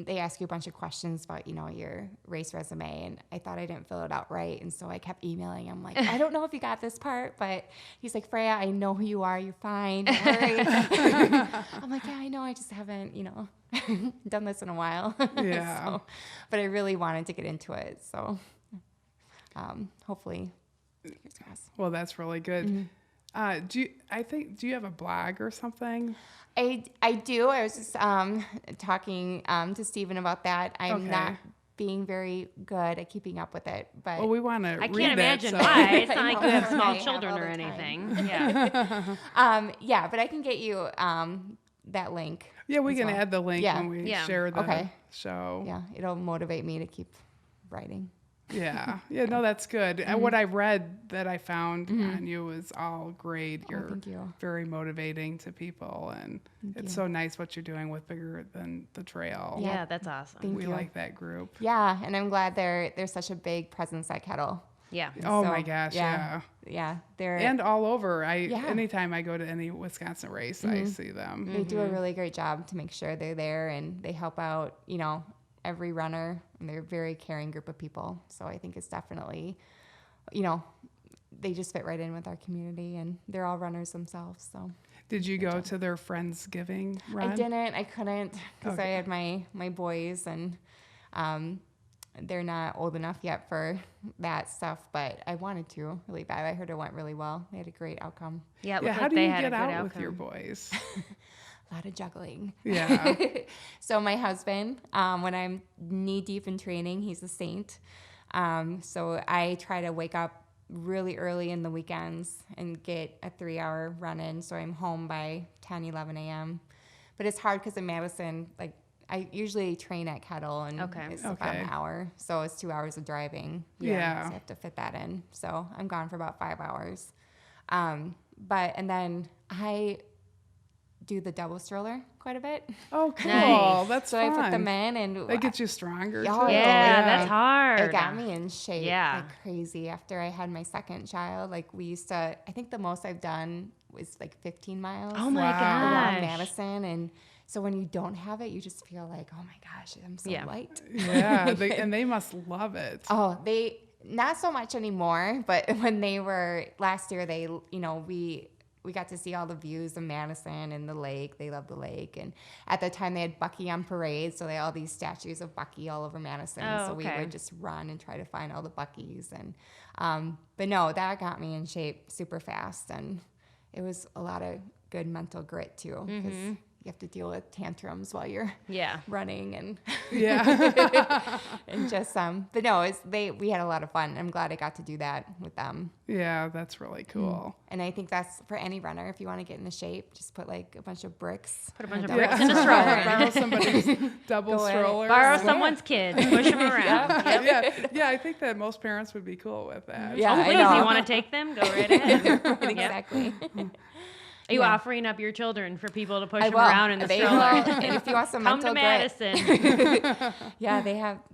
Speaker 3: they ask you a bunch of questions about your race resume, and I thought I didn't fill it out right, and so I kept emailing him like, I don't know if you got this part, but he's like, Frayah, I know who you are, you're fine, don't worry. I'm like, yeah, I know, I just haven't done this in a while.
Speaker 1: Yeah.
Speaker 3: But I really wanted to get into it, so hopefully, fingers crossed.
Speaker 1: Well, that's really good. Do you have a blog or something?
Speaker 3: I do. I was just talking to Stephen about that. I'm
Speaker 1: Okay.
Speaker 3: not being very good at keeping up with it, but
Speaker 1: Well, we want to
Speaker 2: I
Speaker 1: read
Speaker 2: can't imagine
Speaker 1: it. So.
Speaker 2: why. It's not like you have
Speaker 3: I
Speaker 2: small
Speaker 3: have
Speaker 2: children
Speaker 3: all
Speaker 2: or
Speaker 3: the time.
Speaker 2: anything. Yeah.
Speaker 3: yeah. But I can get you that link.
Speaker 1: Yeah, we
Speaker 3: as
Speaker 1: can
Speaker 3: well.
Speaker 1: add the link
Speaker 3: Yeah.
Speaker 1: when we
Speaker 2: Yeah.
Speaker 1: share the
Speaker 3: Okay.
Speaker 1: show.
Speaker 3: Yeah, it'll motivate me to keep writing.
Speaker 1: Yeah. Yeah. No, that's good. And what I read that I found on you was all great. You're
Speaker 3: thank you.
Speaker 1: very motivating to people, and it's
Speaker 3: you.
Speaker 1: so nice what you're doing with Bigger Than the Trail.
Speaker 2: Yeah, that's awesome.
Speaker 3: Thank
Speaker 1: We
Speaker 3: you.
Speaker 1: like that group.
Speaker 3: Yeah, and I'm glad they're such a big presence at Kettle.
Speaker 2: Yeah.
Speaker 1: Oh
Speaker 3: So,
Speaker 1: my gosh, yeah.
Speaker 3: Yeah, they're
Speaker 1: And all over.
Speaker 3: Yeah.
Speaker 1: Anytime I go to any Wisconsin race, I see them.
Speaker 3: they do a really great job to make sure they're there, and they help out, every runner, and they're a very caring group of people. So I think it's definitely, they just fit right in with our community, and they're all runners themselves. So
Speaker 1: Did you go to their Friendsgiving run?
Speaker 3: I didn't, I couldn't, because I had my boys, and they're not old enough yet for that stuff, but I wanted to really bad. I heard it went really well. They had a great outcome.
Speaker 2: Yeah, it
Speaker 1: Yeah,
Speaker 2: looked
Speaker 1: how
Speaker 2: like
Speaker 1: do
Speaker 2: they
Speaker 1: you
Speaker 2: had a
Speaker 1: get
Speaker 2: good
Speaker 1: out with
Speaker 2: outcome.
Speaker 1: your boys?
Speaker 3: A lot of juggling.
Speaker 1: Yeah.
Speaker 3: So my husband, when I'm knee deep in training, he's a saint. So I try to wake up really early in the weekends and get a 3-hour run in. So I'm home by 10, 11 a.m. But it's hard because in Madison, like I usually train at Kettle, and it's about an hour. So it's 2 hours of driving.
Speaker 1: Yeah.
Speaker 3: So I have to fit that in. So I'm gone for about 5 hours. And then I do the double stroller quite a bit.
Speaker 1: Oh, cool.
Speaker 2: Nice.
Speaker 1: That's
Speaker 3: So
Speaker 1: fun.
Speaker 3: I put them in, and
Speaker 1: That gets you stronger,
Speaker 3: Oh,
Speaker 1: too.
Speaker 2: Yeah, that's hard.
Speaker 3: it got me in shape
Speaker 2: Yeah.
Speaker 3: like crazy after I had my second child. Like we used to, I think the most I've done was like 15 miles
Speaker 2: Oh my
Speaker 1: Wow.
Speaker 3: around
Speaker 2: gosh.
Speaker 3: Madison. And so when you don't have it, you just feel like, oh my gosh, I'm so
Speaker 2: Yeah.
Speaker 3: light.
Speaker 1: Yeah, and they must love it.
Speaker 3: Oh, they, not so much anymore, but when they were, last year, they, we got to see all the views of Madison and the lake. They love the lake. And at the time they had Bucky on parade. So they had all these statues of Bucky all over Madison.
Speaker 2: Oh,
Speaker 3: so we
Speaker 2: okay.
Speaker 3: would just run and try to find all the Buckies. And, but no, that got me in shape super fast. And it was a lot of good mental grit too. Because you have to deal with tantrums while you're
Speaker 2: Yeah.
Speaker 3: running and
Speaker 1: Yeah.
Speaker 3: and just but no, we had a lot of fun. I'm glad I got to do that with them.
Speaker 1: Yeah, that's really cool.
Speaker 3: And I think that's for any runner. If you want to get into shape, just put like a bunch of bricks.
Speaker 2: Put a bunch of
Speaker 3: double
Speaker 2: bricks in a
Speaker 3: stroller.
Speaker 2: stroller.
Speaker 1: Borrow somebody's double
Speaker 3: Go at it.
Speaker 1: stroller.
Speaker 2: Borrow
Speaker 3: Yeah.
Speaker 2: someone's kids, push them around.
Speaker 1: Yeah, I think that most parents would be cool with that.
Speaker 3: Yeah,
Speaker 2: Oh,
Speaker 3: I
Speaker 2: please,
Speaker 3: know.
Speaker 2: you want to take them? Go right ahead.
Speaker 3: Right, exactly.
Speaker 2: Are you
Speaker 3: Yeah.
Speaker 2: offering up your children for people to push
Speaker 3: I
Speaker 2: them
Speaker 3: will.
Speaker 2: around in the
Speaker 3: They
Speaker 2: stroller?
Speaker 3: will. And if you want some
Speaker 2: Come to
Speaker 3: mental grit,
Speaker 2: Madison.
Speaker 3: yeah,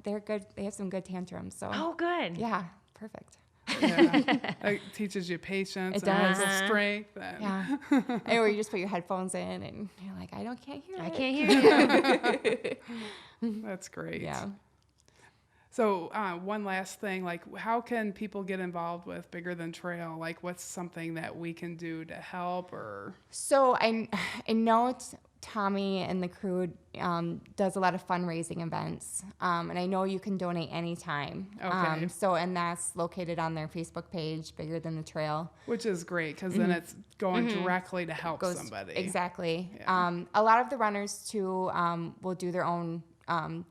Speaker 3: they're good. They have some good tantrums. So
Speaker 2: Oh, good.
Speaker 3: yeah, perfect.
Speaker 1: Yeah. It teaches you patience
Speaker 3: It
Speaker 1: and
Speaker 3: does.
Speaker 1: mental strength. And
Speaker 3: Yeah. Or you just put your headphones in and you're like, can't hear it.
Speaker 2: I can't hear you.
Speaker 1: That's great.
Speaker 3: Yeah.
Speaker 1: So one last thing, like how can people get involved with Bigger Than Trail? Like what's something that we can do to help or?
Speaker 3: So I know Tommy and the crew does a lot of fundraising events, and I know you can donate anytime.
Speaker 1: Okay.
Speaker 3: And that's located on their Facebook page, Bigger Than the Trail.
Speaker 1: Which is great because then it's going directly to help somebody.
Speaker 3: Exactly.
Speaker 1: Yeah.
Speaker 3: A lot of the runners too will do their own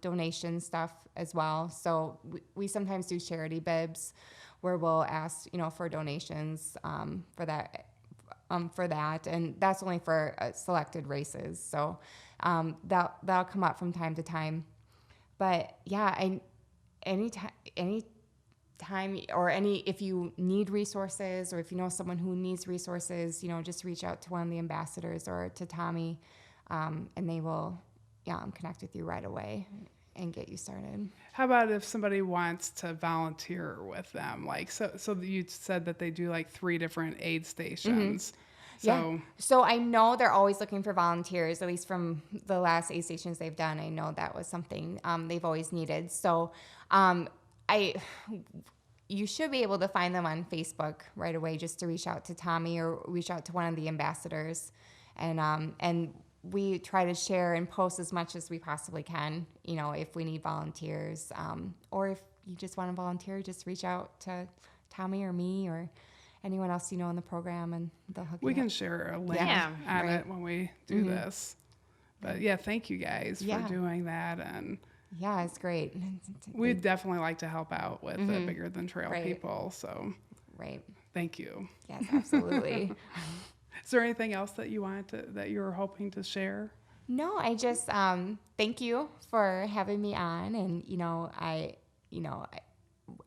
Speaker 3: donation stuff as well. So we sometimes do charity bibs where we'll ask, for donations for that. And that's only for selected races. So that'll come up from time to time. But yeah, any time or if you need resources or if you know someone who needs resources, just reach out to one of the ambassadors or to Tommy, and they will connect with you right away and get you started.
Speaker 1: How about if somebody wants to volunteer with them? Like, so you said that they do like 3 different aid stations. So
Speaker 3: Yeah. So I know they're always looking for volunteers, at least from the last aid stations they've done. I know that was something they've always needed. So you should be able to find them on Facebook right away, just to reach out to Tommy or reach out to one of the ambassadors. And we try to share and post as much as we possibly can, if we need volunteers. Or if you just want to volunteer, just reach out to Tommy or me or anyone else in the program, and they'll hook
Speaker 1: we
Speaker 3: you
Speaker 1: can
Speaker 3: up.
Speaker 1: share a link
Speaker 2: Yeah.
Speaker 1: on
Speaker 3: Right.
Speaker 1: it when we do this. But yeah, thank you guys
Speaker 3: Yeah.
Speaker 1: for doing that. And
Speaker 3: Yeah, it's great.
Speaker 1: we'd definitely like to help out with the Bigger Than Trail
Speaker 3: Right.
Speaker 1: people. So
Speaker 3: Right.
Speaker 1: thank you.
Speaker 3: Yes, absolutely.
Speaker 1: Is there anything else that you that you were hoping to share?
Speaker 3: No, I just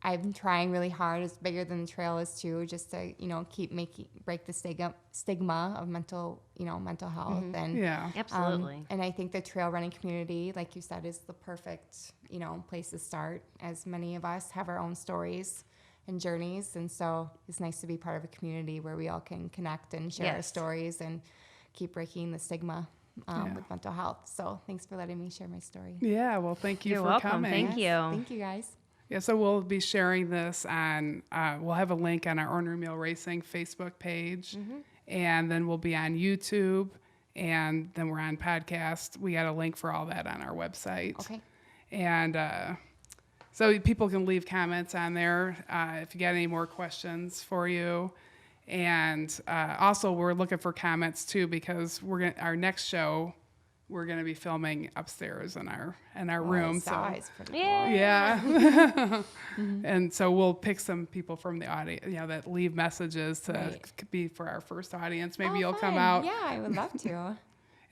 Speaker 3: I'm trying really hard, as bigger than the trail is too, just to, keep break the stigma of mental health. And
Speaker 1: Yeah.
Speaker 2: Absolutely.
Speaker 3: and I think the trail running community, like you said, is the perfect, place to start, as many of us have our own stories and journeys. And so it's nice to be part of a community where we all can connect and share our
Speaker 2: Yes.
Speaker 3: stories and keep breaking the stigma with mental health. So thanks for letting me share my story.
Speaker 1: Yeah. Well, thank you
Speaker 2: You're
Speaker 1: for
Speaker 2: welcome.
Speaker 1: coming.
Speaker 2: Thank you.
Speaker 3: Thank you, guys.
Speaker 1: Yeah, so we'll be sharing this on, we'll have a link on our Ornery Mule Racing Facebook page, and then we'll be on YouTube, and then we're on podcast. We got a link for all that on our website.
Speaker 3: Okay.
Speaker 1: And so people can leave comments on there if you got any more questions for you. And also, we're looking for comments too, because our next show, we're going to be filming upstairs in our room.
Speaker 3: So it's pretty cool.
Speaker 1: Yeah. And so we'll pick some people from the audience, that leave messages to be for our first audience. Maybe you'll come
Speaker 3: fun.
Speaker 1: out.
Speaker 3: Yeah, I would love to.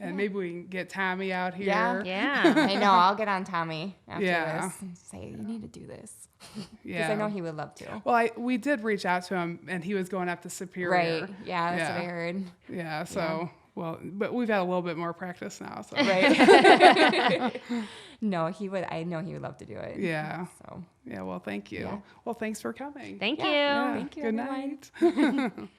Speaker 1: And maybe we can get Tommy out here.
Speaker 3: Yeah.
Speaker 2: Yeah.
Speaker 3: I know. I'll get on Tommy after
Speaker 1: Yeah.
Speaker 3: this and say, you need to do this. Because
Speaker 1: Yeah.
Speaker 3: I know he would love to.
Speaker 1: Well, we did reach out to him, and he was going up to Superior.
Speaker 3: Right. Yeah, that's what I heard.
Speaker 1: Yeah. So, but we've had a little bit more practice now. So.
Speaker 3: Right. No, he would. I know he would love to do it.
Speaker 1: Yeah.
Speaker 3: So.
Speaker 1: Yeah. Well, thank you.
Speaker 3: Yeah.
Speaker 1: You. Well, thanks for coming.
Speaker 2: Thank you.
Speaker 1: Yeah.
Speaker 3: Thank you,
Speaker 1: Good
Speaker 3: everyone.
Speaker 1: night.